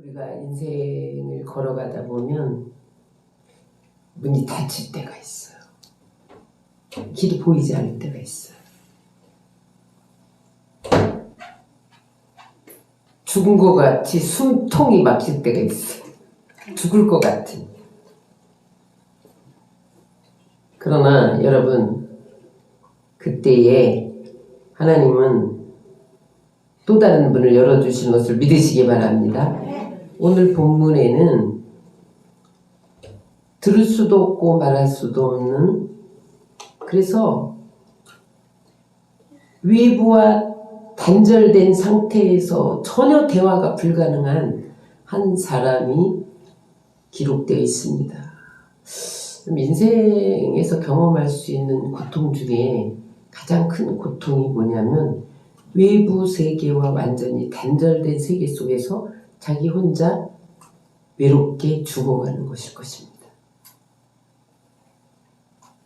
우리가 인생을 걸어가다 보면 문이 닫힐 때가 있어요. 길이 보이지 않을 때가 있어요. 죽은 것 같이 숨통이 막힐 때가 있어요. 죽을 것 같은. 그러나 여러분, 그때에 하나님은 또 다른 문을 열어주신 것을 믿으시기 바랍니다. 오늘 본문에는 들을 수도 없고 말할 수도 없는, 그래서 외부와 단절된 상태에서 전혀 대화가 불가능한 한 사람이 기록되어 있습니다. 인생에서 경험할 수 있는 고통 중에 가장 큰 고통이 뭐냐면 외부 세계와 완전히 단절된 세계 속에서 자기 혼자 외롭게 죽어가는 것일 것입니다.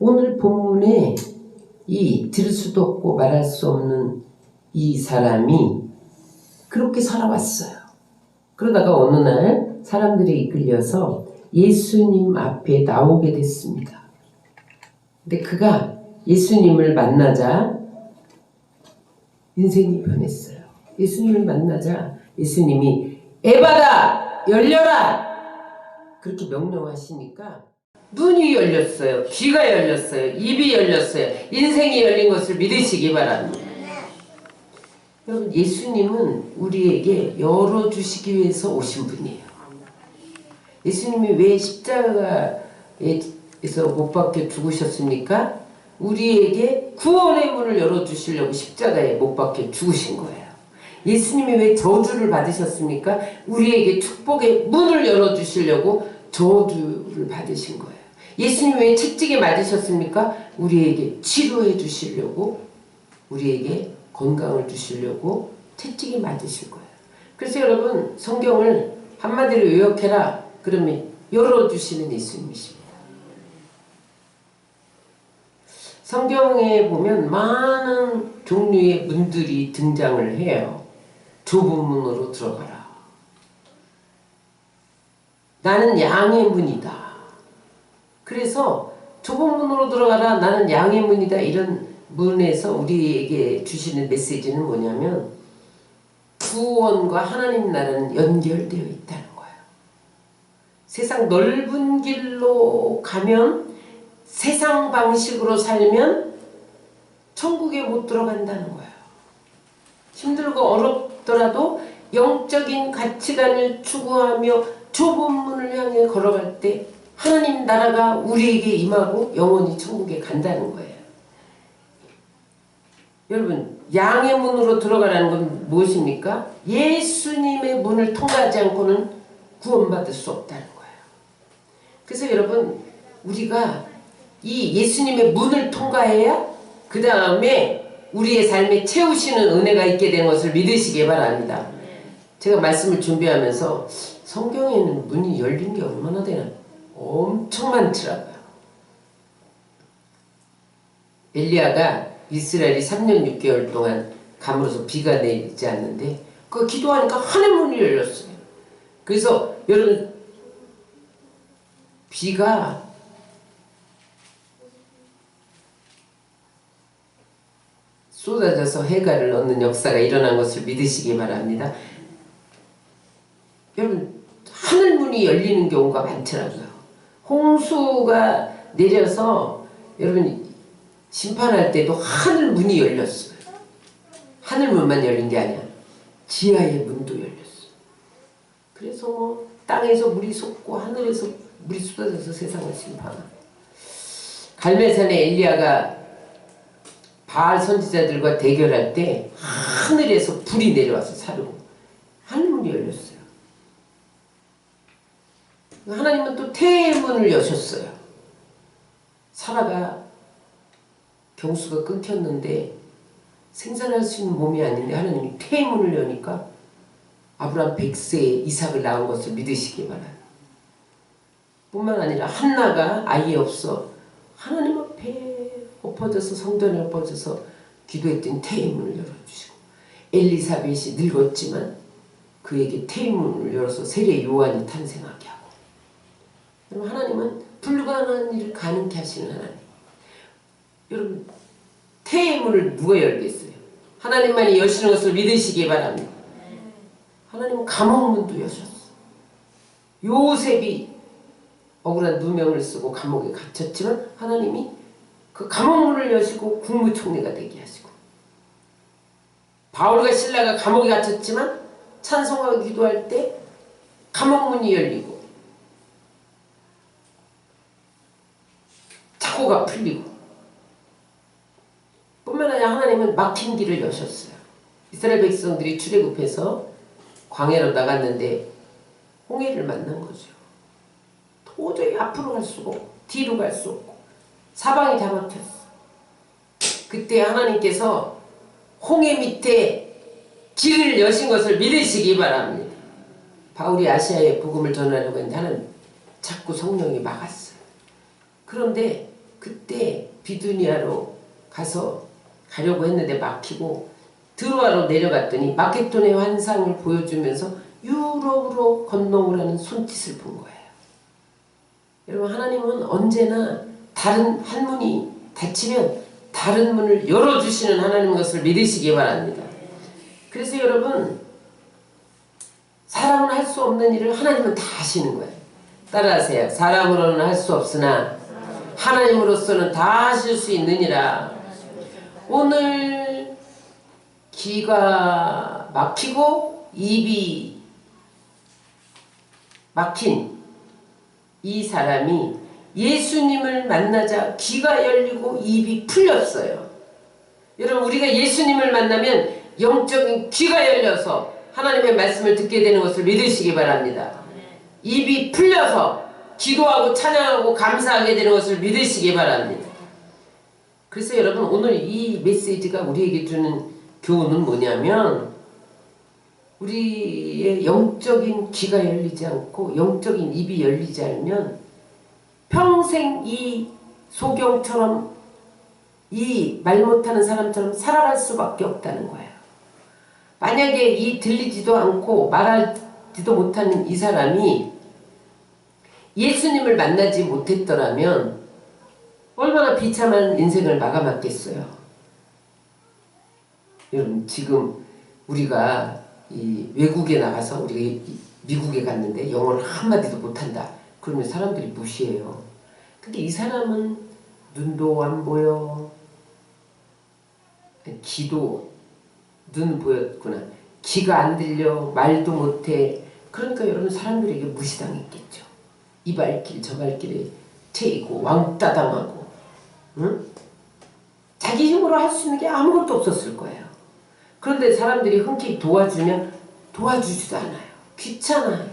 오늘 본문에 이 들을 수도 없고 말할 수 없는 이 사람이 그렇게 살아왔어요. 그러다가 어느 날 사람들이 이끌려서 예수님 앞에 나오게 됐습니다. 근데 그가 예수님을 만나자 인생이 변했어요. 예수님을 만나자 예수님이 에바다! 열려라! 그렇게 명령하시니까 눈이 열렸어요. 귀가 열렸어요. 입이 열렸어요. 인생이 열린 것을 믿으시기 바랍니다. 여러분, 예수님은 우리에게 열어주시기 위해서 오신 분이에요. 예수님이 왜 십자가에서 못 박혀 죽으셨습니까? 우리에게 구원의 문을 열어주시려고 십자가에 못 박혀 죽으신 거예요. 예수님이 왜 저주를 받으셨습니까? 우리에게 축복의 문을 열어주시려고 저주를 받으신 거예요. 예수님이 왜 채찍에 맞으셨습니까? 우리에게 치료해 주시려고, 우리에게 건강을 주시려고 채찍에 맞으실 거예요. 그래서 여러분, 성경을 한마디로 요약해라 그러면 열어주시는 예수님이십니다. 성경에 보면 많은 종류의 문들이 등장을 해요. 좁은 문으로 들어가라. 나는 양의 문이다. 그래서 좁은 문으로 들어가라. 나는 양의 문이다. 이런 문에서 우리에게 주시는 메시지는 뭐냐면 구원과 하나님 나라는 연결되어 있다는 거예요. 세상 넓은 길로 가면, 세상 방식으로 살면 천국에 못 들어간다는 거예요. 힘들고 어렵더라도 영적인 가치관을 추구하며 좁은 문을 향해 걸어갈 때 하나님 나라가 우리에게 임하고 영원히 천국에 간다는 거예요. 여러분, 양의 문으로 들어가라는 건 무엇입니까? 예수님의 문을 통과하지 않고는 구원받을 수 없다는 거예요. 그래서 여러분, 우리가 이 예수님의 문을 통과해야 그 다음에 우리의 삶에 채우시는 은혜가 있게 된 것을 믿으시기 바랍니다. 제가 말씀을 준비하면서 성경에는 문이 열린 게 얼마나 되나 엄청 많더라고요. 엘리야가 이스라엘이 3년 6개월 동안 감으로서 비가 내리지 않는데 그 기도하니까 하늘문이 열렸어요. 그래서 여러분, 비가 쏟아져서 해가를 얻는 역사가 일어난 것을 믿으시기 바랍니다. 여러분, 하늘문이 열리는 경우가 많더라고요. 홍수가 내려서 여러분 심판할 때도 하늘문이 열렸어요. 하늘문만 열린 게 아니야. 지하의 문도 열렸어요. 그래서 뭐 땅에서 물이 솟고 하늘에서 물이 쏟아져서 세상을 심판하고. 갈멜산에 엘리야가 바알 선지자들과 대결할 때 하늘에서 불이 내려와서 사르고 하늘문이 열렸어요. 하나님은 또 태의 문을 여셨어요. 사라가 경수가 끊겼는데 생산할 수 있는 몸이 아닌데 하나님이 태의 문을 여니까 아브라함 100세에 이삭을 낳은 것을 믿으시기 바라요. 뿐만 아니라 한나가 아이 없어 하나님 앞에 엎어져서 성전에 엎어져서 기도했더니 태의 문을 열어주시고, 엘리사벳이 늙었지만 그에게 태문을 열어서 세례 요한이 탄생하게 하고. 여러분, 하나님은 불가능한 일을 가능케 하시는 하나님. 여러분, 태의 문을 누가 열겠어요? 하나님만이 여시는 것을 믿으시기 바랍니다. 하나님은 감옥문도 여셨어. 요셉이 억울한 누명을 쓰고 감옥에 갇혔지만 하나님이 그 감옥문을 여시고 국무총리가 되게 하시고, 바울과 실라가 감옥에 갇혔지만 찬송하고 기도할 때 감옥문이 열리고 착고가 풀리고, 뿐만 아니라 하나님은 막힌 길을 여셨어요. 이스라엘 백성들이 출애굽해서 광야로 나갔는데 홍해를 만난 거죠. 도저히 앞으로 갈 수가 없고 뒤로 갈 수 없고 사방이 다 막혔어. 그때 하나님께서 홍해 밑에 길을 여신 것을 믿으시기 바랍니다. 바울이 아시아에 복음을 전하려고 했는데 하나님 자꾸 성령이 막았어요. 그런데 그때 비두니아로 가려고 했는데 막히고, 드로아로 내려갔더니 마케도네 환상을 보여주면서 유럽으로 건너오라는 손짓을 본 거예요. 여러분, 하나님은 언제나 다른 한 문이 닫히면 다른 문을 열어주시는 하나님인 것을 믿으시기 바랍니다. 그래서 여러분, 사람은 할 수 없는 일을 하나님은 다 하시는 거예요. 따라하세요. 사람으로는 할 수 없으나 하나님으로서는 다 하실 수 있느니라. 오늘 귀가 막히고 입이 막힌 이 사람이 예수님을 만나자 귀가 열리고 입이 풀렸어요. 여러분, 우리가 예수님을 만나면 영적인 귀가 열려서 하나님의 말씀을 듣게 되는 것을 믿으시기 바랍니다. 입이 풀려서 기도하고 찬양하고 감사하게 되는 것을 믿으시기 바랍니다. 그래서 여러분, 오늘 이 메시지가 우리에게 주는 교훈은 뭐냐면, 우리의 영적인 귀가 열리지 않고 영적인 입이 열리지 않으면 평생 이 소경처럼, 이 말 못하는 사람처럼 살아갈 수밖에 없다는 거예요. 만약에 이 들리지도 않고 말하지도 못하는 이 사람이 예수님을 만나지 못했더라면 얼마나 비참한 인생을 마감했겠어요. 여러분, 지금 우리가 이 외국에 나가서, 우리가 미국에 갔는데 영어를 한마디도 못한다 그러면 사람들이 무시해요. 근데 이 사람은 눈도 안 보여, 귀도, 눈 보였구나, 귀가 안 들려, 말도 못해. 그러니까 여러분, 사람들에게 무시당했겠죠. 이 발길 저 발길에 채이고 왕따 당하고, 응? 자기 힘으로 할 수 있는 게 아무것도 없었을 거예요. 그런데 사람들이 흔쾌히 도와주면 도와주지도 않아요. 귀찮아요.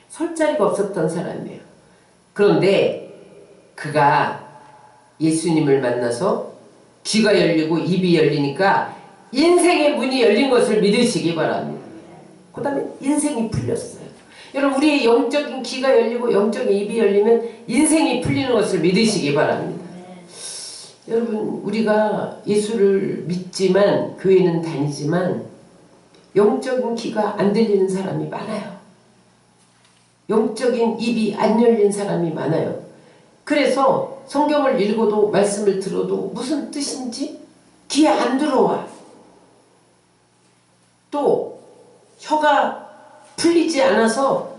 설 자리가 없었던 사람이에요. 그런데 그가 예수님을 만나서 귀가 열리고 입이 열리니까 인생의 문이 열린 것을 믿으시기 바랍니다. 그 다음에 인생이 풀렸어요. 여러분, 우리의 영적인 귀가 열리고 영적인 입이 열리면 인생이 풀리는 것을 믿으시기 바랍니다. 여러분, 우리가 예수를 믿지만, 교회는 다니지만 영적인 귀가 안 들리는 사람이 많아요. 영적인 입이 안 열린 사람이 많아요. 그래서 성경을 읽어도 말씀을 들어도 무슨 뜻인지 귀에 안 들어와. 또 혀가 풀리지 않아서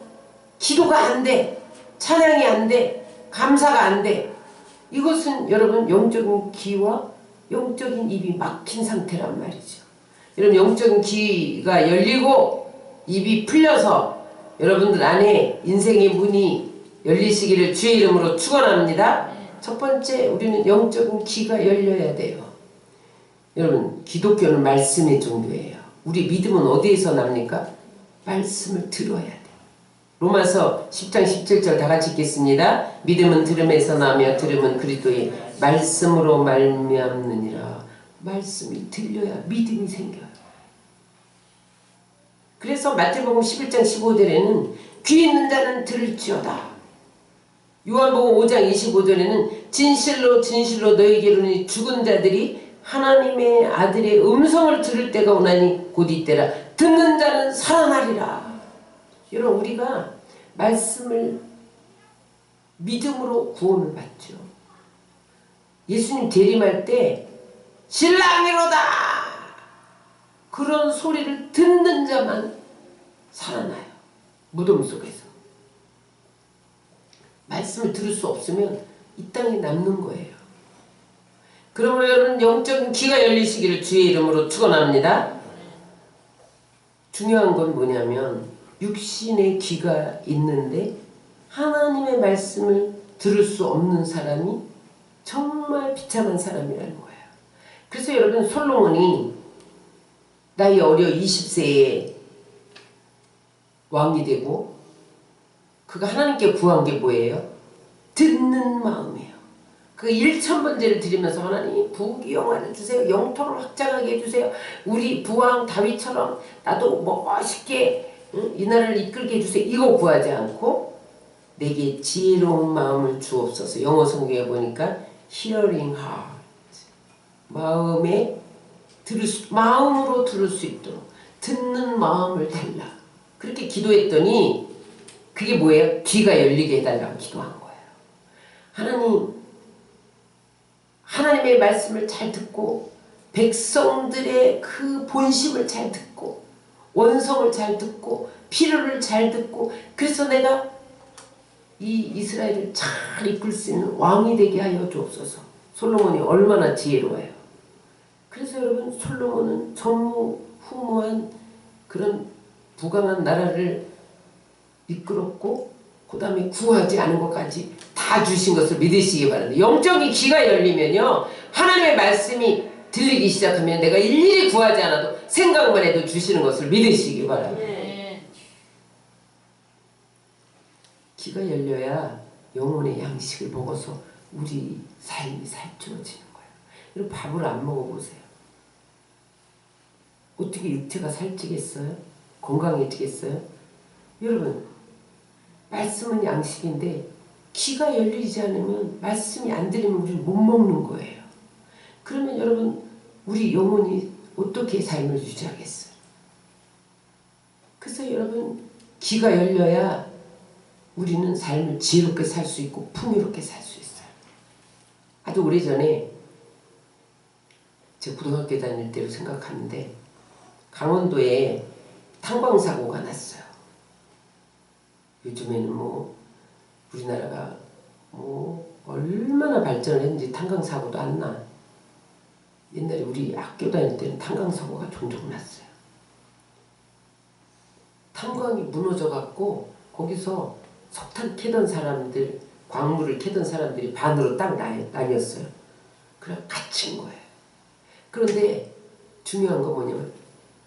기도가 안 돼, 찬양이 안 돼, 감사가 안 돼. 이것은 여러분, 영적인 귀와 영적인 입이 막힌 상태란 말이죠. 여러분, 영적인 귀가 열리고 입이 풀려서 여러분들 안에 인생의 문이 열리시기를 주의 이름으로 축원합니다. 첫 번째, 우리는 영적인 귀가 열려야 돼요. 여러분, 기독교는 말씀의 종교예요. 우리 믿음은 어디에서 납니까? 말씀을 들어야 돼요. 로마서 10장 17절 다 같이 읽겠습니다. 믿음은 들음에서 나며 들음은 그리스도의 말씀으로 말미암느니라. 말씀이 들려야 믿음이 생겨요. 그래서 마태복음 11장 15절에는 귀 있는 자는 들을지어다. 요한복음 5장 25절에는 진실로 진실로 너희에게 이르노니 죽은 자들이 하나님의 아들의 음성을 들을 때가 오나니 곧 이때라. 듣는 자는 살아나리라. 여러분, 우리가 말씀을 믿음으로 구원을 받죠. 예수님 재림할 때 신랑이로다 그런 소리를 듣는 자만 살아나요. 무덤 속에서. 말씀을 들을 수 없으면 이 땅에 남는 거예요. 그러므로 여러분, 영적인 귀가 열리시기를 주의 이름으로 축원합니다. 중요한 건 뭐냐면 육신의 귀가 있는데 하나님의 말씀을 들을 수 없는 사람이 정말 비참한 사람이라는 거예요. 그래서 여러분, 솔로몬이 나이 어려 20세에 왕이 되고 그가 하나님께 구한 게 뭐예요? 듣는 마음이에요. 그 1000번제를 드리면서 하나님 부귀영화를 주세요. 영토를 확장하게 해주세요. 우리 부왕 다윗처럼 나도 멋있게 이 나라를 이끌게 해주세요. 이거 구하지 않고 내게 지혜로운 마음을 주옵소서. 영어 성경에 보니까 hearing heart, 마음으로 들을 수 있도록 듣는 마음을 달라. 그렇게 기도했더니 그게 뭐예요? 귀가 열리게 해달라고 기도한 거예요. 하나님의 말씀을 잘 듣고 백성들의 그 본심을 잘 듣고 원성을 잘 듣고 필요를 잘 듣고, 그래서 내가 이 이스라엘을 잘 이끌 수 있는 왕이 되게 하여 주옵소서. 솔로몬이 얼마나 지혜로워요. 그래서 여러분, 솔로몬은 전무후무한 그런 부강한 나라를 이끌었고 그 다음에 구하지 않은 것까지 다 주신 것을 믿으시기 바랍니다. 영적인 귀가 열리면요, 하나님의 말씀이 들리기 시작하면 내가 일일이 구하지 않아도 생각만 해도 주시는 것을 믿으시기 바랍니다. 귀가 열려야 영혼의 양식을 먹어서 우리 삶이 살쪄지는 거예요. 여러분, 밥을 안 먹어보세요. 어떻게 육체가 살찌겠어요? 건강해지겠어요? 여러분, 말씀은 양식인데 귀가 열리지 않으면, 말씀이 안 들리면 우리는 못 먹는 거예요. 그러면 여러분, 우리 영혼이 어떻게 삶을 유지하겠어요? 그래서 여러분, 귀가 열려야 우리는 삶을 지혜롭게 살 수 있고 풍요롭게 살 수 있어요. 아주 오래전에 제가 고등학교 다닐 때로 생각하는데 강원도에 탄광사고가 났어요. 요즘에는 뭐 우리나라가 뭐 얼마나 발전했는지 탄광사고도 안 나. 옛날에 우리 학교 다닐 때는 탄광사고가 종종 났어요. 탄광이 무너져 갖고 거기서 석탄 캐던 사람들, 광물을 캐던 사람들이 반으로 딱 나뉘었어요. 그래 갇힌 거예요. 그런데 중요한 건 뭐냐면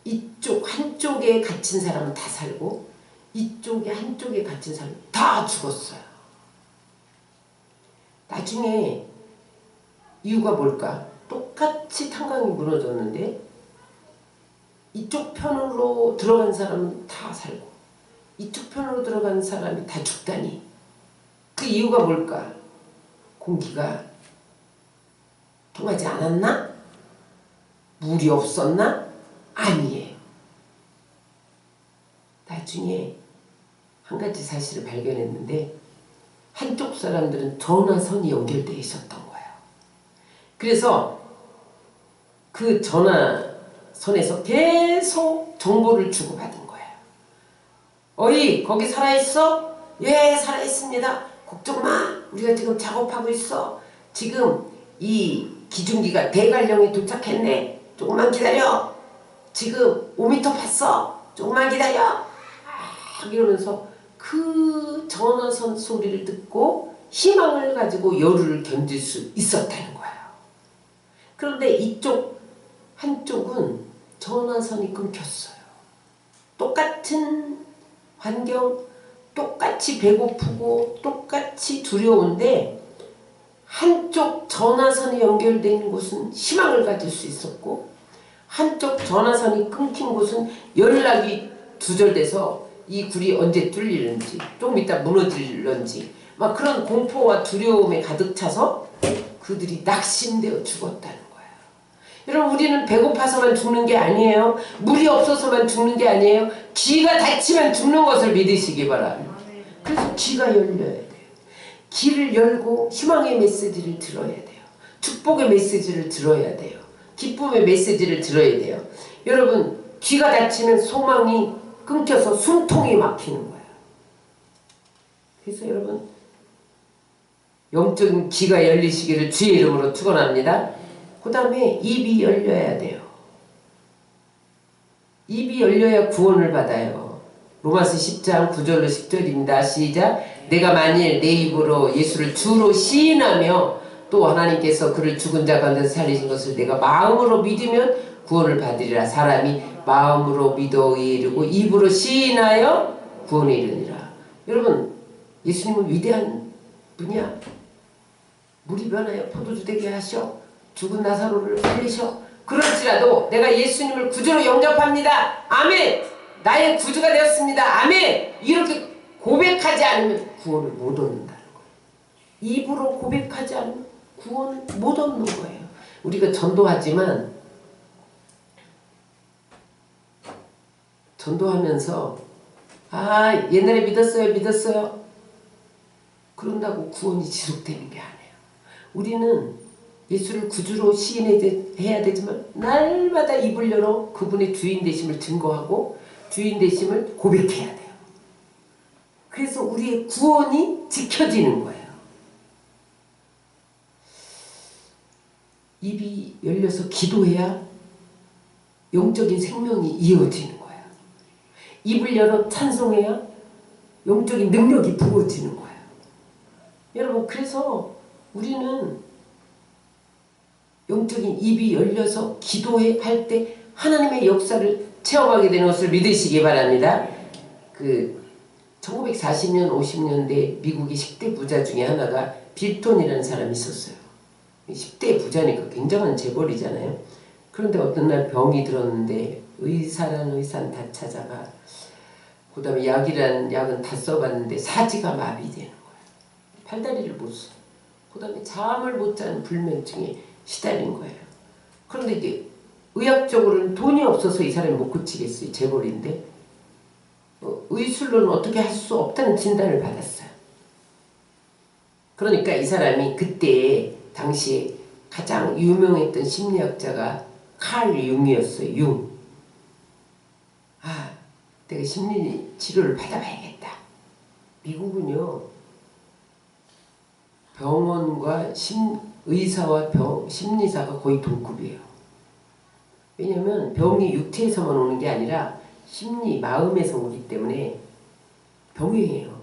이쪽 한쪽에 갇힌 사람은 다 살고 이쪽에 한쪽에 갇힌 사람은 다 죽었어요. 나중에 이유가 뭘까? 똑같이 탄광이 무너졌는데 이쪽 편으로 들어간 사람은 다 살고 이쪽 편으로 들어간 사람이 다 죽다니. 그 이유가 뭘까? 공기가 통하지 않았나? 물이 없었나? 아니에요. 나중에 한 가지 사실을 발견했는데 한쪽 사람들은 전화선이 연결되어 있었던 거예요. 그래서 그 전화선에서 계속 정보를 주고받은 거예요. 어이, 거기 살아있어? 예, 살아있습니다. 걱정 마. 우리가 지금 작업하고 있어. 지금 이 기중기가 대관령에 도착했네. 조금만 기다려. 지금 5m 봤어. 조금만 기다려. 이러면서 그 전화선 소리를 듣고 희망을 가지고 열흘을 견딜 수 있었다는 거예요. 그런데 이쪽 한쪽은 전화선이 끊겼어요. 똑같은 환경, 똑같이 배고프고 똑같이 두려운데 한쪽 전화선이 연결된 곳은 희망을 가질 수 있었고 한쪽 전화선이 끊긴 곳은 연락이 두절돼서 이 굴이 언제 뚫리는지 조금 이따 무너질런지 막 그런 공포와 두려움에 가득 차서 그들이 낙심되어 죽었다는 거예요. 여러분 우리는 배고파서만 죽는 게 아니에요. 물이 없어서만 죽는 게 아니에요. 귀가 닫히면 죽는 것을 믿으시기 바랍니다. 그래서 귀가 열려야 돼요. 귀를 열고 희망의 메시지를 들어야 돼요. 축복의 메시지를 들어야 돼요. 기쁨의 메시지를 들어야 돼요. 여러분 귀가 닫히면 소망이 끊겨서 숨통이 막히는 거예요. 그래서 여러분 영적인 귀가 열리시기를 주의 이름으로 축원합니다. 그 다음에 입이 열려야 돼요. 입이 열려야 구원을 받아요. 로마서 10장 9절로 10절입니다. 시작. 내가 만일 내 입으로 예수를 주로 시인하며 또 하나님께서 그를 죽은 자 가운데서 살리신 것을 내가 마음으로 믿으면 구원을 받으리라. 사람이 마음으로 믿어 이르고 입으로 시인하여 구원에 이르니라. 여러분 예수님은 위대한 분이야. 물이 변하여 포도주 되게 하셔. 죽은 나사로를 살리셔. 그럴지라도 내가 예수님을 구주로 영접합니다. 아멘. 나의 구주가 되었습니다. 아멘. 이렇게 고백하지 않으면 구원을 못 얻는다는 거예요. 입으로 고백하지 않으면 구원을 못 얻는 거예요. 우리가 전도하지만 전도하면서 옛날에 믿었어요 그런다고 구원이 지속되는 게 아니에요. 우리는 예수를 구주로 시인해야 되지만 날마다 입을 열어 그분의 주인 되심을 증거하고 주인 되심을 고백해야 돼요. 그래서 우리의 구원이 지켜지는 거예요. 입이 열려서 기도해야 영적인 생명이 이어지는 거예요. 입을 열어 찬송해야 영적인 능력이 부어지는 거예요. 여러분 그래서 우리는 영적인 입이 열려서 기도할 때 하나님의 역사를 체험하게 되는 것을 믿으시기 바랍니다. 1940년 50년대 미국의 10대 부자 중에 하나가 빌톤이라는 사람이 있었어요. 10대 부자니까 굉장한 재벌이잖아요. 그런데 어떤 날 병이 들었는데 의사란 의사는 다 찾아가 그 다음에 약이란 약은 다 써봤는데 사지가 마비되는 거예요. 팔다리를 못 써. 그 다음에 잠을 못 자는 불면증에 시달린 거예요. 그런데 이제 의학적으로는 돈이 없어서 이 사람이 못 고치겠어요. 재벌인데 의술로는 어떻게 할 수 없다는 진단을 받았어요. 그러니까 이 사람이 그때 당시에 가장 유명했던 심리학자가 칼 융이었어요. 융. 내가 심리 치료를 받아봐야겠다. 미국은요 병원과 의사와 심리사가 거의 동급이에요. 왜냐하면 병이 육체에서만 오는 게 아니라 심리, 마음에서 오기 때문에 병행해요.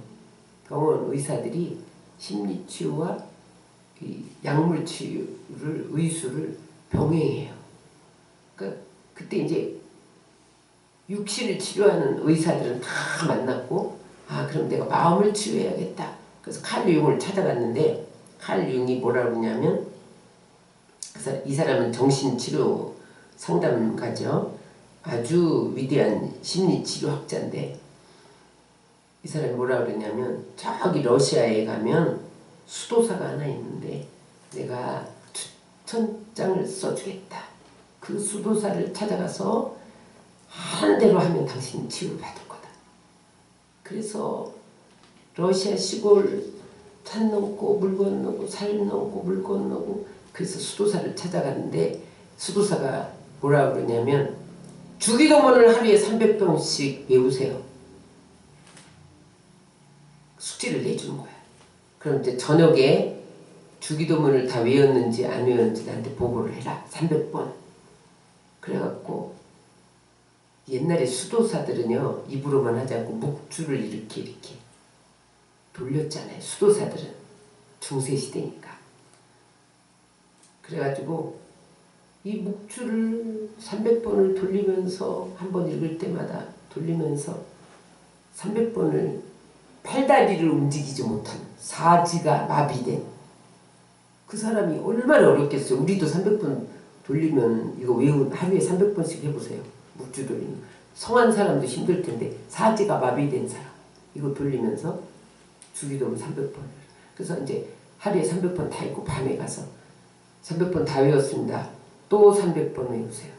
병원 의사들이 심리치유와 약물치유를 의술을 병행해요. 그러니까 그때 이제 육신을 치료하는 의사들은 다 만났고 그럼 내가 마음을 치유해야겠다. 그래서 칼 융을 찾아갔는데 칼 융이 뭐라고 하냐면 그래서 이 사람은 정신치료 상담가죠. 아주 위대한 심리치료학자인데 이 사람이 뭐라 그러냐면 저기 러시아에 가면 수도사가 하나 있는데 내가 추천장을 써주겠다. 그 수도사를 찾아가서 하는 대로 하면 당신은 치유를 받을 거다. 그래서 러시아 시골 산 넘고 물 건너고 살 넘고 물 건너고 그래서 수도사를 찾아갔는데 수도사가 뭐라 그러냐면 주기도문을 하루에 300번씩 외우세요. 숙제를 내주는 거야. 그럼 이제 저녁에 주기도문을 다 외웠는지 안 외웠는지 나한테 보고를 해라. 300번. 그래갖고 옛날에 수도사들은요 입으로만 하지 않고 묵주를 이렇게 돌렸잖아요. 수도사들은 중세시대니까. 그래가지고 이 묵주를 300번을 돌리면서 한 번 읽을 때마다 돌리면서 300번을 팔다리를 움직이지 못하는 사지가 마비된 그 사람이 얼마나 어렵겠어요. 우리도 300번 돌리면 이거 하루에 300번씩 해보세요. 묵주 돌리면. 성한 사람도 힘들 텐데 사지가 마비된 사람 이거 돌리면서 주기도문 300번. 그래서 이제 하루에 300번 다 읽고 밤에 가서 300번 다 외웠습니다. 또 300번 외우세요.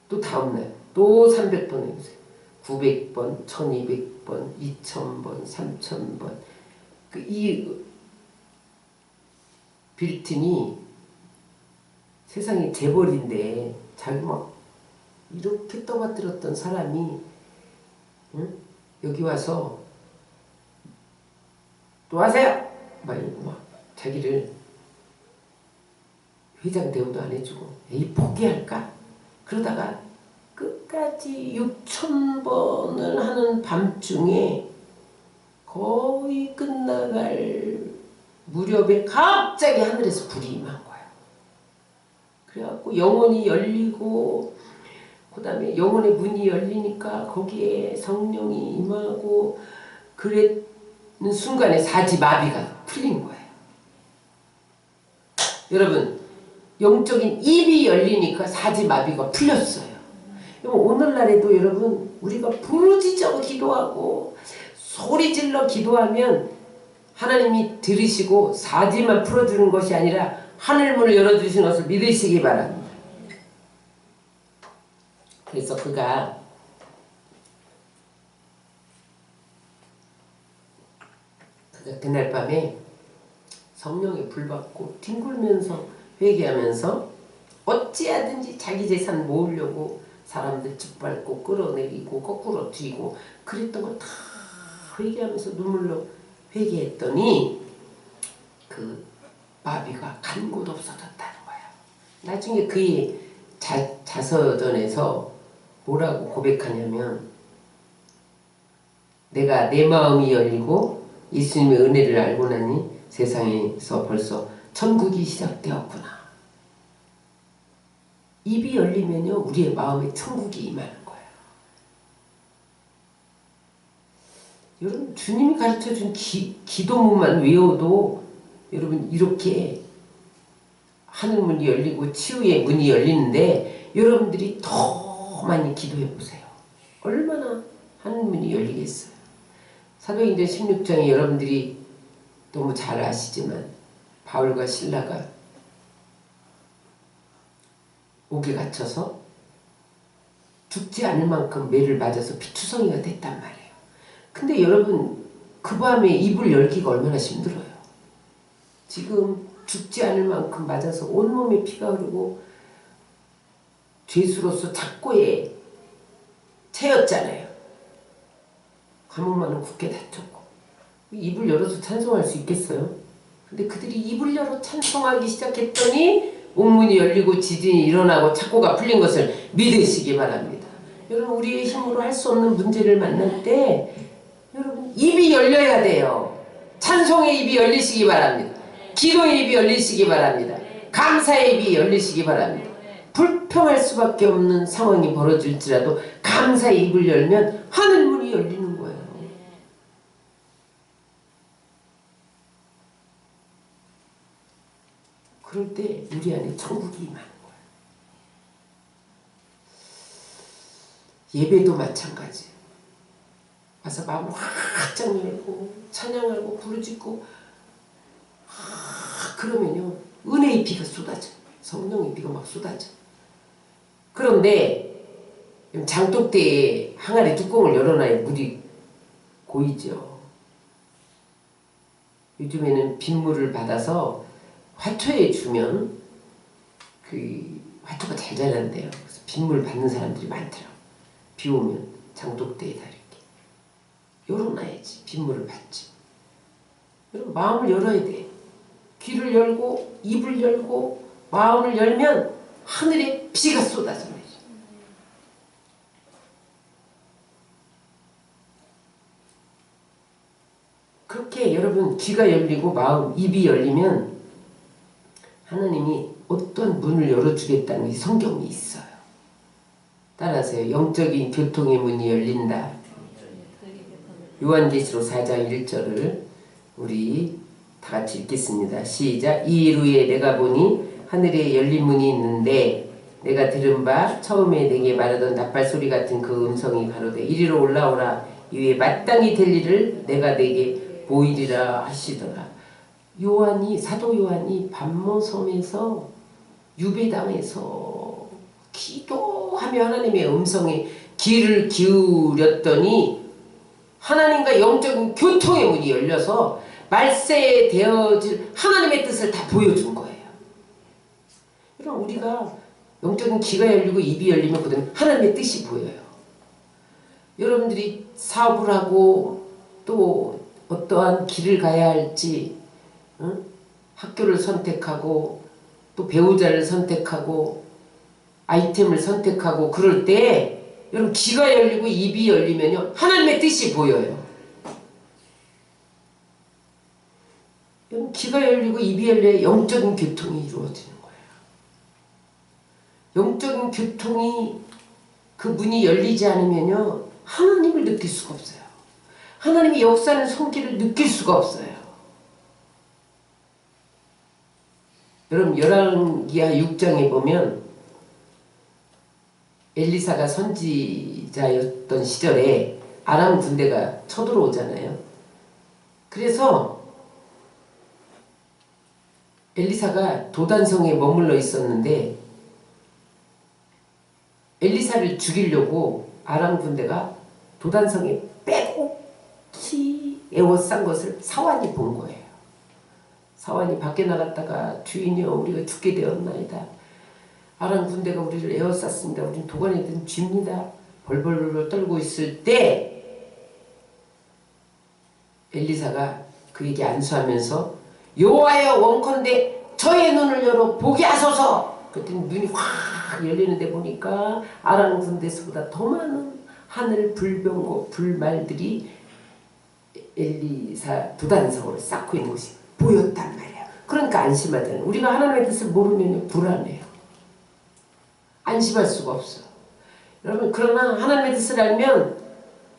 또 다음날 또 300번 외우세요. 900번, 1200번, 2000번, 3000번. 이 빌튼이 세상에 재벌인데 자기 막 이렇게 떠받들었던 사람이 여기 와서 또 하세요! 막 이러고 막 자기를 회장 대우도 안 해주고 에이 포기할까? 그러다가 끝까지 6000번을 하는 밤중에 거의 끝나갈 무렵에 갑자기 하늘에서 불이 임한 거예요. 그래갖고 영혼이 열리고 그 다음에 영혼의 문이 열리니까 거기에 성령이 임하고 그랬는 순간에 사지마비가 풀린 거예요. 여러분 영적인 입이 열리니까 사지마비가 풀렸어요. 오늘날에도 여러분 우리가 부르짖어 기도하고 소리질러 기도하면 하나님이 들으시고 사지만 풀어주는 것이 아니라 하늘문을 열어주시는 것을 믿으시기 바랍니다. 그래서 그가 그날 밤에 성령에 불받고 뒹굴면서 회개하면서 어찌하든지 자기 재산 모으려고 사람들 짓밟고 끌어내리고 거꾸로 튀고 그랬던 거 다 회개하면서 눈물로 회개했더니 그 마비가 간 곳 없어졌다는 거야. 나중에 그의 자서전에서 뭐라고 고백하냐면 내가 내 마음이 열리고 예수님의 은혜를 알고 나니 세상에서 벌써 천국이 시작되었구나. 입이 열리면요 우리의 마음에 천국이 임하는 거예요. 여러분 주님이 가르쳐준 기도문만 외워도 여러분 이렇게 하늘문이 열리고 치유의 문이 열리는데 여러분들이 더 많이 기도해 보세요. 얼마나 하늘문이 열리겠어요. 사도행전 16장에 여러분들이 너무 잘 아시지만 바울과 실라가 옥에 갇혀서 죽지 않을 만큼 매를 맞아서 피투성이가 됐단 말이에요. 근데 여러분 그 밤에 입을 열기가 얼마나 힘들어요. 지금 죽지 않을 만큼 맞아서 온몸에 피가 흐르고 죄수로서 착고에 채였잖아요. 감옥만은 굳게 닫혔고 입을 열어서 찬송할 수 있겠어요? 근데 그들이 입을 열어 찬송하기 시작했더니 옥문이 열리고 지진이 일어나고 착고가 풀린 것을 믿으시기 바랍니다. 여러분 우리의 힘으로 할 수 없는 문제를 만날 때 여러분 입이 열려야 돼요. 찬송의 입이 열리시기 바랍니다. 기도의 입이 열리시기 바랍니다. 감사의 입이 열리시기 바랍니다. 불평할 수밖에 없는 상황이 벌어질지라도 감사의 입을 열면 하늘문이 열리는 거예요. 그럴 때 우리 안에 천국이 임하는 거예요. 예배도 마찬가지예요. 와서 마음을 확 열고 찬양하고 부르짖고 그러면요 은혜의 비가 쏟아져. 성령의 비가 막 쏟아져. 그런데 장독대에 항아리 뚜껑을 열어놔야 물이 고이죠. 요즘에는 빗물을 받아서 화초에 주면 그 화초가 잘 자란대요. 그래서 빗물 받는 사람들이 많더라고. 비 오면 장독대에다 이렇게 열어놔야지 빗물을 받지. 여러분 마음을 열어야 돼. 귀를 열고 입을 열고 마음을 열면 하늘에 비가 쏟아져요. 그렇게 여러분 귀가 열리고 마음, 입이 열리면 하나님이 어떤 문을 열어주겠다는 성경이 있어요. 따라하세요. 영적인 교통의 문이 열린다. 요한계시록 4장 1절을 우리 다 같이 읽겠습니다. 시작. 이 일 후에 내가 보니 하늘에 열린 문이 있는데 내가 들은 바 처음에 내게 말하던 나팔소리 같은 그 음성이 가로되 이리로 올라오라. 이후에 마땅히 될 일을 내가 내게 보이리라 하시더라. 사도 요한이 반모섬에서 유배당해서 기도하며 하나님의 음성에 귀를 기울였더니 하나님과 영적인 교통의 문이 열려서 말세에 되어질 하나님의 뜻을 다 보여준 거예요. 여러분 우리가 영적인 귀가 열리고 입이 열리면 그 다음에 하나님의 뜻이 보여요. 여러분들이 사업을 하고 또 어떠한 길을 가야 할지 학교를 선택하고 또 배우자를 선택하고 아이템을 선택하고 그럴 때 여러분 귀가 열리고 입이 열리면요 하나님의 뜻이 보여요. 여러분 귀가 열리고 입이 열려야 영적인 교통이 이루어지는 거예요. 영적인 교통이 그 문이 열리지 않으면요 하나님을 느낄 수가 없어요. 하나님의 역사하는 손길을 느낄 수가 없어요. 여러분 열왕기하 6장에 보면 엘리사가 선지자였던 시절에 아람 군대가 쳐들어오잖아요. 그래서 엘리사가 도단성에 머물러 있었는데 엘리사를 죽이려고 아람 군대가 도단성에 빼곡히 에워싼 것을 사환이 본 거예요. 사환이 밖에 나갔다가 주인이여 우리가 죽게 되었나이다. 아람 군대가 우리를 에워쌌습니다. 우리는 도관에 든 쥐입니다. 벌벌벌 떨고 있을 때 엘리사가 그에게 안수하면서 여호와여 원컨대 저의 눈을 열어 보게 하소서. 그랬더니 눈이 확 열리는데 보니까 아람 군대에서보다 더 많은 하늘 불병거 불말들이 엘리사 도단성으로 쌓고 있는 것이 보였단 말이에요. 그러니까 안심하잖아요. 우리가 하나님의 뜻을 모르면 불안해요. 안심할 수가 없어. 여러분 그러나 하나님의 뜻을 알면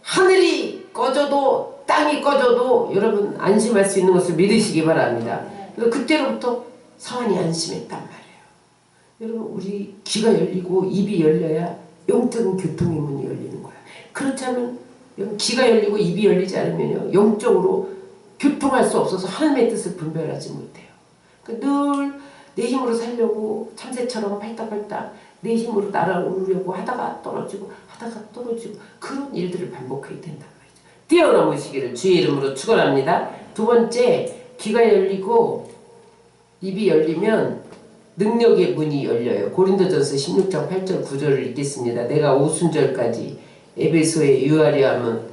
하늘이 꺼져도 땅이 꺼져도 여러분 안심할 수 있는 것을 믿으시기 바랍니다. 그때로부터 사환이 안심했단 말이에요. 여러분 우리 귀가 열리고 입이 열려야 영적인 교통의 문이 열리는 거야. 그렇지 않으면 귀가 열리고 입이 열리지 않으면요 영적으로 교통할 수 없어서 하나님의 뜻을 분별하지 못해요. 늘 내 힘으로 살려고 참새처럼 팔딱팔딱 내 힘으로 날아오르려고 하다가 떨어지고 그런 일들을 반복해야 된단 말이죠. 뛰어넘으시기를 주의 이름으로 축원합니다. 두 번째, 귀가 열리고 입이 열리면 능력의 문이 열려요. 고린도전서 16장 8절 9절을 읽겠습니다. 내가 오순절까지 에베소에 유하려 하면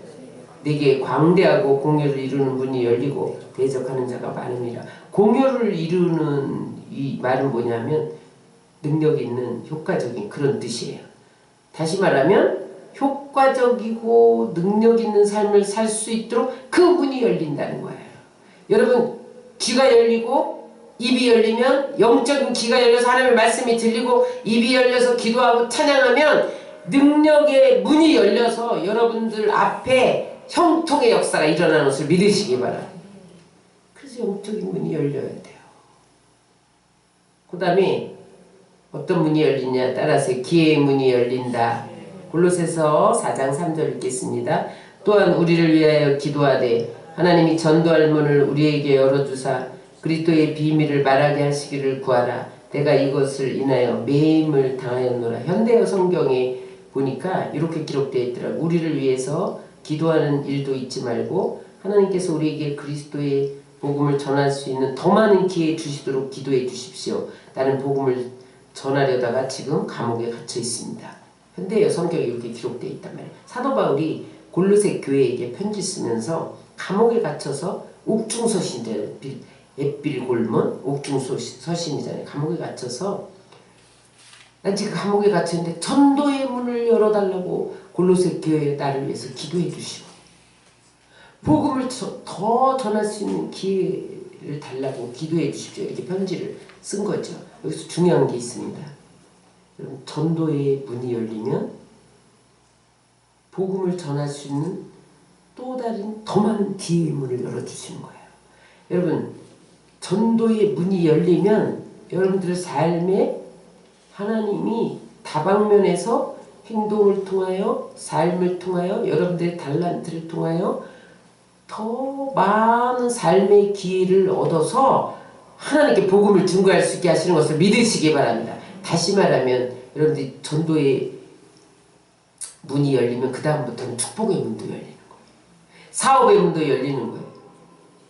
내게 광대하고 공효를 이루는 문이 열리고 대적하는 자가 많음이라. 공효를 이루는 이 말은 뭐냐면 능력 있는 효과적인 그런 뜻이에요. 다시 말하면 효과적이고 능력 있는 삶을 살 수 있도록 그 문이 열린다는 거예요. 여러분 귀가 열리고 입이 열리면 영적인 귀가 열려서 하나님의 말씀이 들리고 입이 열려서 기도하고 찬양하면 능력의 문이 열려서 여러분들 앞에 형통의 역사가 일어나는 것을 믿으시기 바랍니다. 그래서 영적인 문이 열려야 돼요. 그 다음에 어떤 문이 열리냐 따라서 기회의 문이 열린다. 골로새서 4장 3절 읽겠습니다. 또한 우리를 위하여 기도하되 하나님이 전도할 문을 우리에게 열어주사 그리스도의 비밀을 말하게 하시기를 구하라. 내가 이것을 인하여 매임을 당하였노라. 현대어 성경에 보니까 이렇게 기록되어 있더라고요. 우리를 위해서 기도하는 일도 잊지 말고 하나님께서 우리에게 그리스도의 복음을 전할 수 있는 더 많은 기회 주시도록 기도해 주십시오. 나는 복음을 전하려다가 지금 감옥에 갇혀 있습니다. 현대의 성경에 이렇게 기록되어 있단 말이에요. 사도 바울이 골로새 교회에게 편지 쓰면서 감옥에 갇혀서 옥중서신이잖아요. 햇빌골문 옥중서신이잖아요. 감옥에 갇혀서 난 지금 감옥에 갇혔는데 전도의 문을 열어달라고 골로새 교회에 나를 위해서 기도해 주시고 복음을 더 전할 수 있는 기회를 달라고 기도해 주십시오. 이렇게 편지를 쓴 거죠. 여기서 중요한 게 있습니다. 여러분 전도의 문이 열리면 복음을 전할 수 있는 또 다른 더 많은 기회의 문을 열어주시는 거예요. 여러분 전도의 문이 열리면 여러분들의 삶에 하나님이 다방면에서 행동을 통하여 삶을 통하여 여러분들의 달란트를 통하여 더 많은 삶의 기회를 얻어서 하나님께 복음을 증거할 수 있게 하시는 것을 믿으시기 바랍니다. 다시 말하면 여러분들이 전도의 문이 열리면 그 다음부터는 축복의 문도 열리는 거예요. 사업의 문도 열리는 거예요.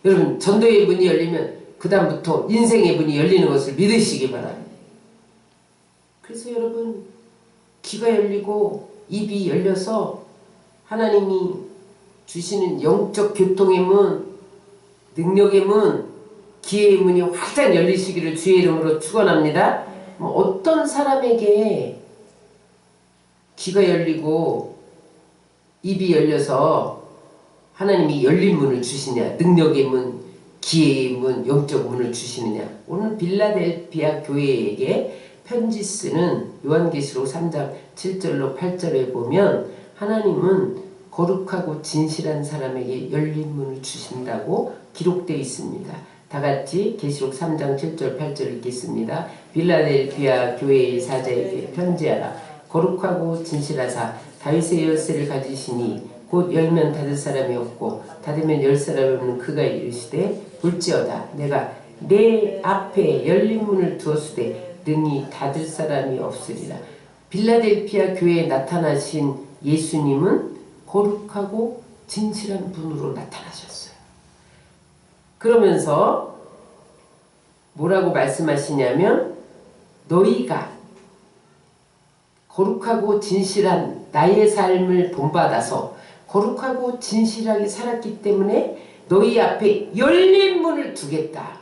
여러분 전도의 문이 열리면 그 다음부터 인생의 문이 열리는 것을 믿으시기 바랍니다. 그래서 여러분 귀가 열리고 입이 열려서 하나님이 주시는 영적 교통의 문, 능력의 문, 기회의 문이 활짝 열리시기를 주의 이름으로 축원합니다. 어떤 사람에게 귀가 열리고 입이 열려서 하나님이 열린 문을 주시냐, 능력의 문, 기회의 문, 영적 문을 주시느냐. 오늘 빌라델피아 교회에게 편지 쓰는 요한계시록 3장 7절로 8절에 보면 하나님은 거룩하고 진실한 사람에게 열린 문을 주신다고 기록되어 있습니다. 다같이 계시록 3장 7절 8절 읽겠습니다. 빌라델피아 교회의 사자에게 편지하라. 거룩하고 진실하사 다윗의 열쇠를 가지시니 곧 열면 닫을 사람이 없고 닫으면 열 사람이 없는 그가 이르시되 볼지어다 내가 내 앞에 열린 문을 두었으되 능히 닫을 사람이 없으리라. 빌라델피아 교회에 나타나신 예수님은 거룩하고 진실한 분으로 나타나셨어요. 그러면서 뭐라고 말씀하시냐면 너희가 거룩하고 진실한 나의 삶을 본받아서 거룩하고 진실하게 살았기 때문에 너희 앞에 열린 문을 두겠다.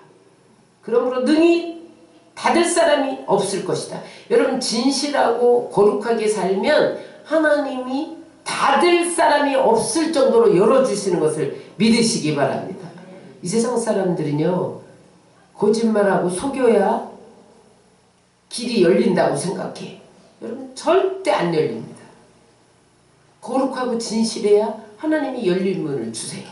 그러므로 능히 닫을 사람이 없을 것이다. 여러분 진실하고 거룩하게 살면 하나님이 닫을 사람이 없을 정도로 열어주시는 것을 믿으시기 바랍니다. 이 세상 사람들은요 거짓말하고 속여야 길이 열린다고 생각해. 여러분 절대 안 열립니다. 거룩하고 진실해야 하나님이 열린 문을 주세요.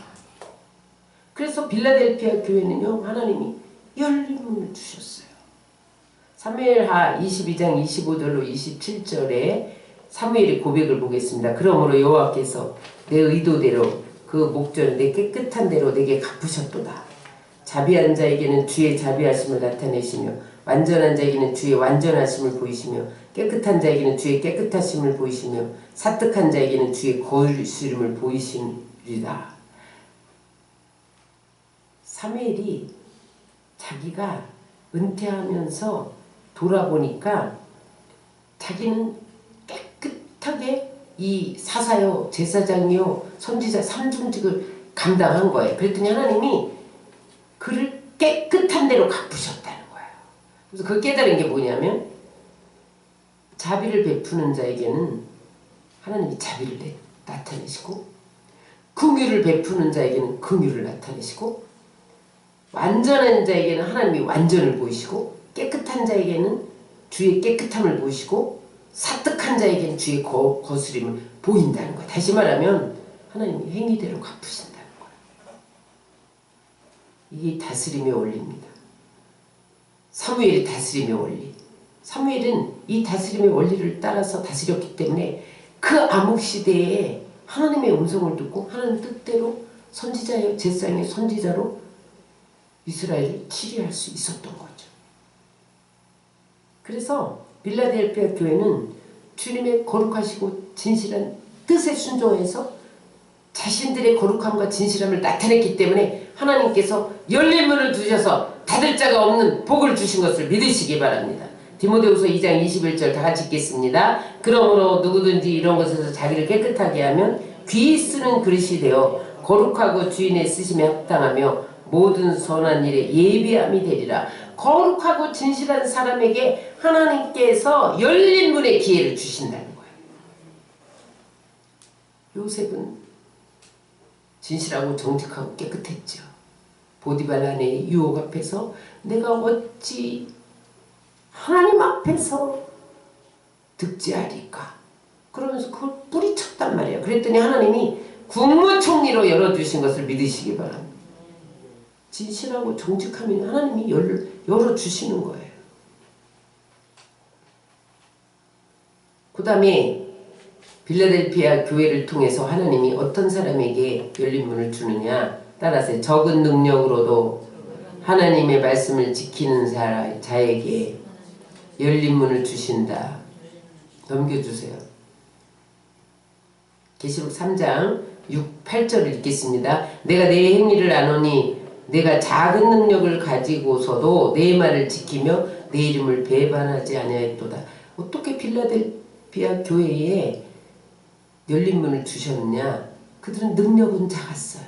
그래서 빌라델피아 교회는요 하나님이 열린 문을 주셨어요. 사무엘하 22장 25절로 27절에 사무엘의 고백을 보겠습니다. 그러므로 여호와께서 내 의도대로 그 목전을 내 깨끗한 대로 내게 갚으셨도다. 자비한 자에게는 주의 자비하심을 나타내시며 완전한 자에게는 주의 완전하심을 보이시며 깨끗한 자에게는 주의 깨끗하심을 보이시며 사특한 자에게는 주의 거룩하심을 보이시리라. 사무엘이 자기가 은퇴하면서 돌아보니까 자기는 깨끗하게 이 사사요 제사장이요 선지자 삼중직을 감당한 거예요. 그랬더니 하나님이 그를 깨끗한 대로 갚으셨다는 거예요. 그래서 그 깨달은 게 뭐냐면 자비를 베푸는 자에게는 하나님이 자비를 나타내시고 긍휼을 베푸는 자에게는 긍휼을 나타내시고 완전한 자에게는 하나님이 완전을 보이시고 깨끗한 자에게는 주의 깨끗함을 보이시고 사특한 자에게는 주의 거스림을 보인다는 거예요. 다시 말하면 하나님이 행위대로 갚으신다는 거예요. 이게 다스림의 원리입니다. 사무엘이 다스림의 원리. 사무엘은 이 다스림의 원리를 따라서 다스렸기 때문에 그 암흑시대에 하나님의 음성을 듣고 하나님 뜻대로 선지자의 제사장의 선지자로 이스라엘을 치리할 수 있었던 거죠. 그래서 빌라델피아 교회는 주님의 거룩하시고 진실한 뜻에 순종해서 자신들의 거룩함과 진실함을 나타냈기 때문에 하나님께서 열린 문을 두셔서 닫을 자가 없는 복을 주신 것을 믿으시기 바랍니다. 디모데후서 2장 21절 다 같이 읽겠습니다. 그러므로 누구든지 이런 것에서 자기를 깨끗하게 하면 귀 쓰는 그릇이 되어 거룩하고 주인의 쓰심에 합당하며 모든 선한 일에 예비함이 되리라. 거룩하고 진실한 사람에게 하나님께서 열린 문의 기회를 주신다는 거예요. 요셉은 진실하고 정직하고 깨끗했죠. 보디발 아내의 유혹 앞에서 내가 어찌 하나님 앞에서 득지하리까? 그러면서 그걸 뿌리쳤단 말이에요. 그랬더니 하나님이 국무총리로 열어주신 것을 믿으시기 바랍니다. 진실하고 정직하면 하나님이 열어주시는 거예요. 그 다음에 빌라델피아 교회를 통해서 하나님이 어떤 사람에게 열린 문을 주느냐. 따라서 적은 능력으로도 하나님의 말씀을 지키는 자에게 열린 문을 주신다. 넘겨주세요. 계시록 3장 6, 8절을 읽겠습니다. 내가 내 행위를 아노니 내가 작은 능력을 가지고서도 내 말을 지키며 내 이름을 배반하지 아니하였도다. 어떻게 빌라델피아 교회에 열린 문을 주셨느냐? 그들은 능력은 작았어요.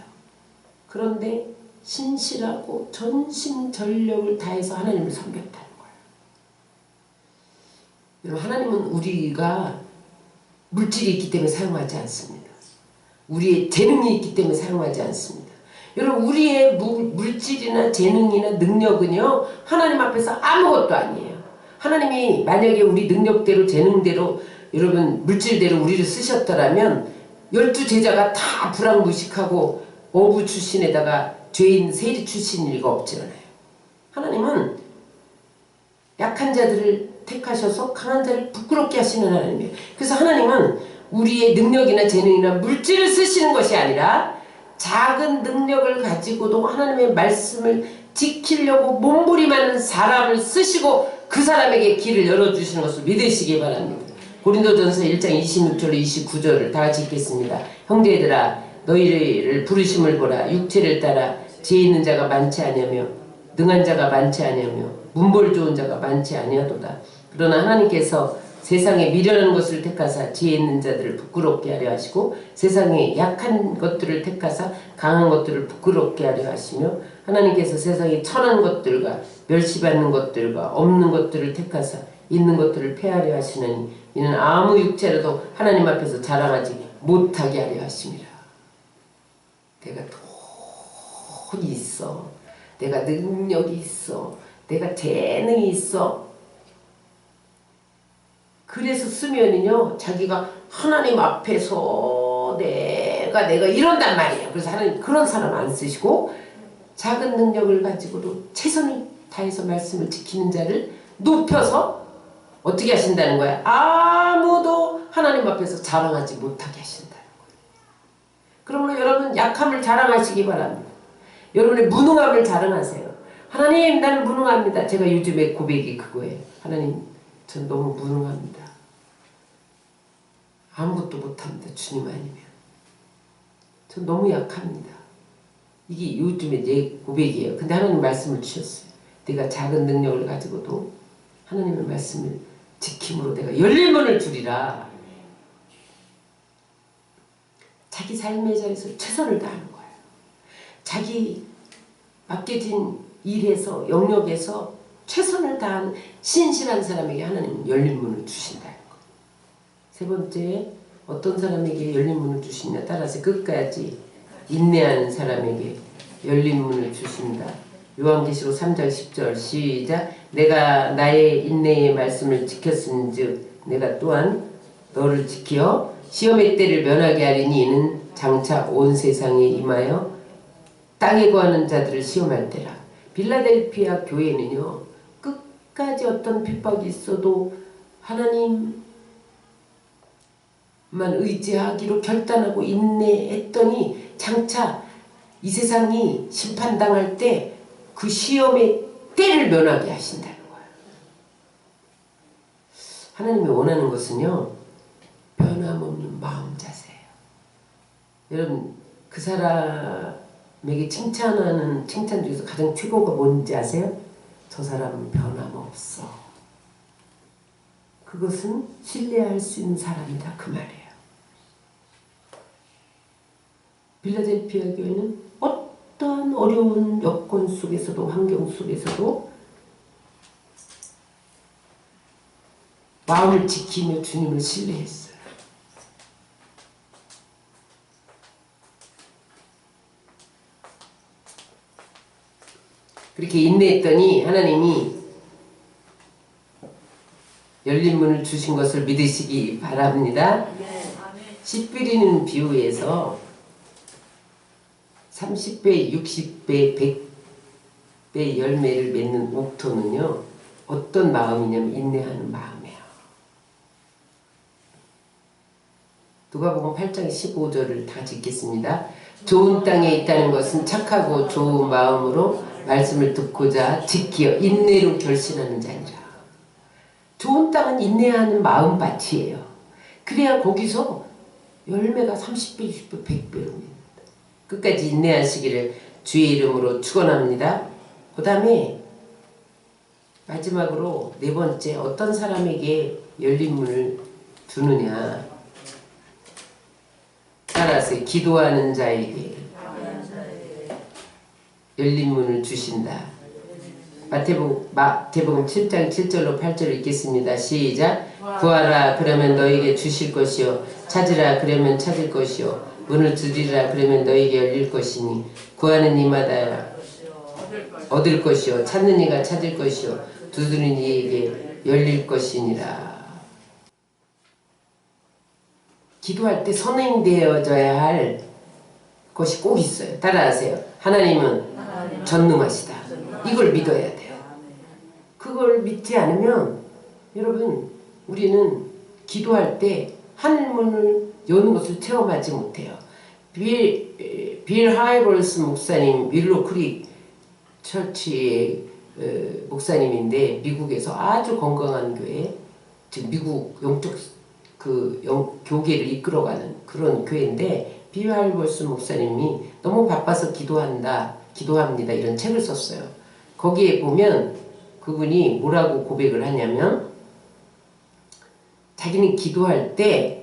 그런데 신실하고 전심전력을 다해서 하나님을 섬겼다는 거예요. 여러분, 하나님은 우리가 물질이 있기 때문에 사용하지 않습니다. 우리의 재능이 있기 때문에 사용하지 않습니다. 여러분, 우리의 물질이나 재능이나 능력은요, 하나님 앞에서 아무것도 아니에요. 하나님이 만약에 우리 능력대로 재능대로 여러분 물질대로 우리를 쓰셨더라면 12제자가 다 불황무식하고 어부 출신에다가 죄인 세리 출신일 리가 없잖아요. 하나님은 약한 자들을 택하셔서 강한 자를 부끄럽게 하시는 하나님이에요. 그래서 하나님은 우리의 능력이나 재능이나 물질을 쓰시는 것이 아니라 작은 능력을 가지고도 하나님의 말씀을 지키려고 몸부림하는 사람을 쓰시고 그 사람에게 길을 열어주시는 것을 믿으시기 바랍니다. 고린도전서 1장 26절 29절을 다 같이 읽겠습니다. 형제들아 너희를 부르심을 보라. 육체를 따라 지혜 있는 자가 많지 아니하며 능한 자가 많지 아니하며 문벌 좋은 자가 많지 아니하도다. 그러나 하나님께서 세상에 미련한 것을 택하사 지혜 있는 자들을 부끄럽게 하려 하시고 세상에 약한 것들을 택하사 강한 것들을 부끄럽게 하려 하시며 하나님께서 세상에 천한 것들과 멸시받는 것들과 없는 것들을 택하사 있는 것들을 폐하려 하시느니 이는 아무 육체라도 하나님 앞에서 자랑하지 못하게 하려 하심이라. 내가 돈이 있어. 내가 능력이 있어. 내가 재능이 있어. 그래서 쓰면은요, 자기가 하나님 앞에서 내가 이런단 말이에요. 그래서 하나님 그런 사람 안 쓰시고 작은 능력을 가지고도 최선을 다해서 말씀을 지키는 자를 높여서 어떻게 하신다는 거야? 아무도 하나님 앞에서 자랑하지 못하게 하신다는 거예요. 그러므로 여러분 약함을 자랑하시기 바랍니다. 여러분의 무능함을 자랑하세요. 하나님 나는 무능합니다. 제가 요즘에 고백이 그거예요. 하나님 전 너무 무능합니다. 아무것도 못합니다. 주님 아니면. 전 너무 약합니다. 이게 요즘에 내 고백이에요. 근데 하나님 말씀을 주셨어요. 내가 작은 능력을 가지고도 하나님의 말씀을 지킴으로 내가 열린 문을 주리라. 자기 삶의 자리에서 최선을 다하는 거예요. 자기 맡겨진 일에서 영역에서 최선을 다하는 신실한 사람에게 하나님은 열린 문을 주신다는 거예요. 세 번째, 어떤 사람에게 열린 문을 주시냐 따라서 끝까지 인내하는 사람에게 열린 문을 주신다. 요한계시록 3장 10절 시작. 내가 나의 인내의 말씀을 지켰은즉 내가 또한 너를 지켜 시험의 때를 면하게 하리니 이는 장차 온 세상에 임하여 땅에 거하는 자들을 시험할 때라. 빌라델피아 교회는요, 끝까지 어떤 핍박이 있어도 하나님만 의지하기로 결단하고 인내했더니 장차 이 세상이 심판당할 때 그 시험의 때를 면하게 하신다는 거예요. 하나님이 원하는 것은요, 변함없는 마음 자세예요. 여러분, 그 사람에게 칭찬하는 칭찬 중에서 가장 최고가 뭔지 아세요? 저 사람은 변함없어. 그것은 신뢰할 수 있는 사람이다. 그 말이에요. 빌라델피아 교회는 어떠한 어려운 여건 속에서도 환경 속에서도 마음을 지키며 주님을 신뢰했어요. 그렇게 인내했더니 하나님이 열린 문을 주신 것을 믿으시기 바랍니다. 씨 뿌리는 비유에서 30배, 60배, 100배 열매를 맺는 옥토는요, 어떤 마음이냐면 인내하는 마음이에요. 누가복음 8장 15절을 다 같이 읽겠습니다. 좋은 땅에 있다는 것은 착하고 좋은 마음으로 말씀을 듣고자 지키어 인내로 결신하는 자니라. 좋은 땅은 인내하는 마음밭이에요. 그래야 거기서 열매가 30배, 60배, 100배로 옵니다. 끝까지 인내하시기를 주의 이름으로 축원합니다. 그 다음에 마지막으로 네 번째, 어떤 사람에게 열린 문을 두느냐. 따라서 기도하는 자에게 열린 문을 주신다. 마태복음 7장 7절로 8절을 읽겠습니다. 시작. 구하라 그러면 너에게 주실 것이요 찾으라 그러면 찾을 것이요 문을 두드리라 그러면 너에게 열릴 것이니 구하는 이마다 얻을 것이요 찾는 이가 찾을 것이요 두드리는 이에게 열릴 것이니라. 기도할 때 선행되어져야 할 것이 꼭 있어요. 따라하세요. 하나님은 전능하시다. 이걸 믿어야 돼요. 그걸 믿지 않으면 여러분 우리는 기도할 때 하늘문을 여는 것을 체험하지 못해요. 빌 하이볼스 목사님 윌로 크릭 처치의 목사님인데 미국에서 아주 건강한 교회, 지금 미국 영적 교계를 이끌어가는 그런 교회인데 빌 하이볼스 목사님이 너무 바빠서 기도합니다 이런 책을 썼어요. 거기에 보면 그분이 뭐라고 고백을 하냐면 자기는 기도할 때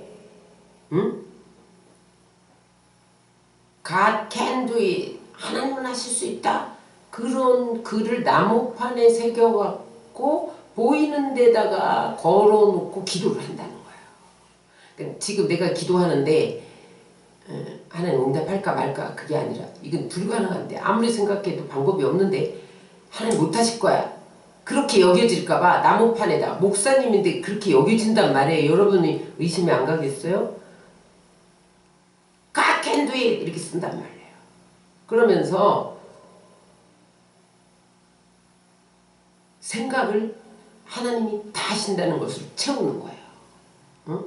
God can do it. 하나님은 하실 수 있다. 그런 글을 나무판에 새겨갖고 보이는 데다가 걸어놓고 기도를 한다는 거예요. 그러니까 지금 내가 기도하는데 하나님 응답할까 말까 그게 아니라 이건 불가능한데 아무리 생각해도 방법이 없는데 하나님 못하실 거야. 그렇게 여겨질까봐 나무판에다 목사님인데 그렇게 여겨진단 말이에요. 여러분이 의심이 안 가겠어요? God can do it 이렇게 쓴단 말이에요. 그러면서 생각을 하나님이 다 하신다는 것을 채우는 거예요. 응?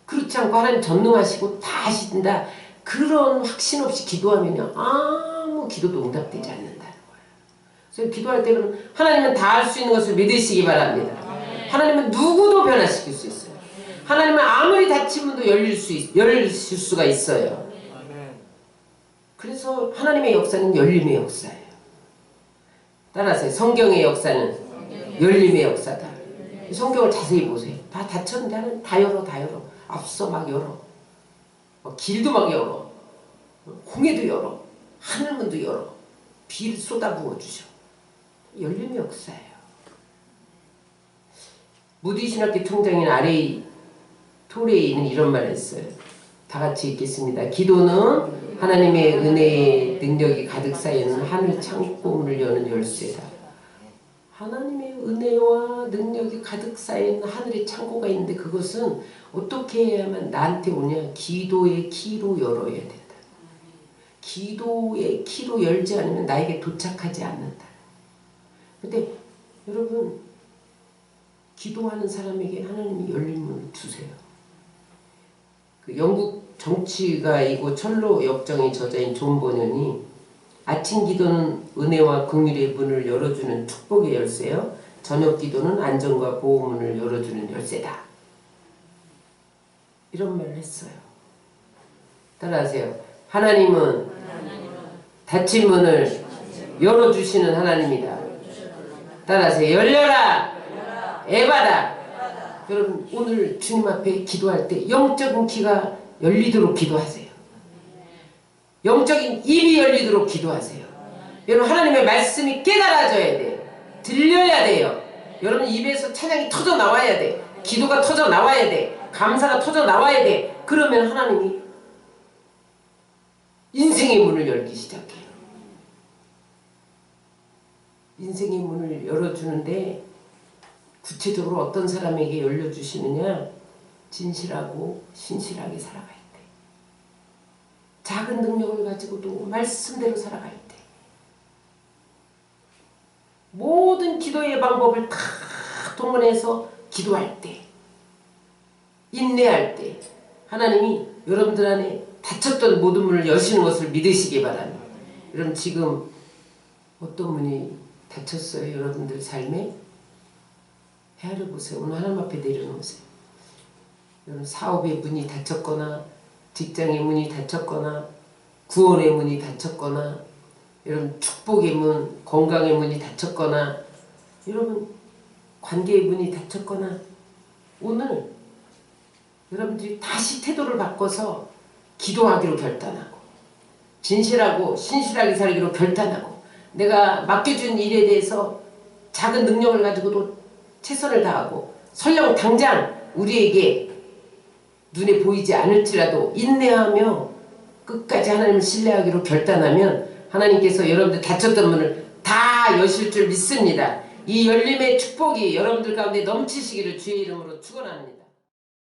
그렇지 않고 하나님 전능하시고 다 하신다. 그런 확신 없이 기도하면요. 아무 기도도 응답되지 않는다는 거예요. 그래서 기도할 때 그러면 하나님은 다 할 수 있는 것을 믿으시기 바랍니다. 하나님은 누구도 변화시킬 수 있어요. 하나님은 아무리 닫힌 문도 열릴 수가 있어요. 그래서 하나님의 역사는 열림의 역사예요. 따라서 성경의 역사는 열림의 역사다. 성경을 자세히 보세요. 다 닫혔는데 하나님 다 열어. 앞서 막 열어. 길도 막 열어. 홍해도 열어. 하늘문도 열어. 비를 쏟아 부어주셔. 열림의 역사예요. 무디 신학교 총장인 아레이 토레이는 이런 말을 했어요. 다 같이 읽겠습니다. 기도는 하나님의 은혜의 능력이 가득 쌓이는 하늘 창고문을 여는 열쇠다. 하나님의 은혜와 능력이 가득 쌓인 하늘의 창고가 있는데 그것은 어떻게 해야만 나한테 오냐? 기도의 키로 열어야 된다. 기도의 키로 열지 않으면 나에게 도착하지 않는다. 근데 여러분 기도하는 사람에게 하나님이 열린 문을 주세요. 그 영국 정치가이고 철로 역정의 저자인 존 버년이 아침 기도는 은혜와 긍휼의 문을 열어주는 축복의 열쇠요. 저녁 기도는 안전과 보호문을 열어주는 열쇠다. 이런 말을 했어요. 따라하세요. 하나님은 닫힌 문을 열어주시는 하나님이다. 따라하세요. 열려라! 에바다! 여러분 오늘 주님 앞에 기도할 때 영적인 귀가 열리도록 기도하세요. 영적인 입이 열리도록 기도하세요. 여러분 하나님의 말씀이 깨달아져야 돼요. 들려야 돼요. 여러분 입에서 찬양이 터져 나와야 돼. 기도가 터져 나와야 돼. 감사가 터져 나와야 돼. 그러면 하나님이 인생의 문을 열기 시작해요. 인생의 문을 열어주는데 구체적으로 어떤 사람에게 열려주시느냐? 진실하고 신실하게 살아갈 때, 작은 능력을 가지고도 말씀대로 살아갈 때, 모든 기도의 방법을 다 동원해서 기도할 때, 인내할 때 하나님이 여러분들 안에 닫혔던 모든 문을 여시는 것을 믿으시기 바랍니다. 여러분 지금 어떤 문이 닫혔어요? 여러분들 삶에? 헤아려 보세요. 오늘 하나님 앞에 내려놓으세요. 여러분 사업의 문이 닫혔거나 직장의 문이 닫혔거나 구원의 문이 닫혔거나 여러분 축복의 문, 건강의 문이 닫혔거나 여러분 관계의 문이 닫혔거나 오늘 여러분들이 다시 태도를 바꿔서 기도하기로 결단하고 진실하고 신실하게 살기로 결단하고 내가 맡겨준 일에 대해서 작은 능력을 가지고도 최선을 다하고 설령 당장 우리에게 눈에 보이지 않을지라도 인내하며 끝까지 하나님을 신뢰하기로 결단하면 하나님께서 여러분들 닫혔던 문을 다 여실 줄 믿습니다. 이 열림의 축복이 여러분들 가운데 넘치시기를 주의 이름으로 축원합니다.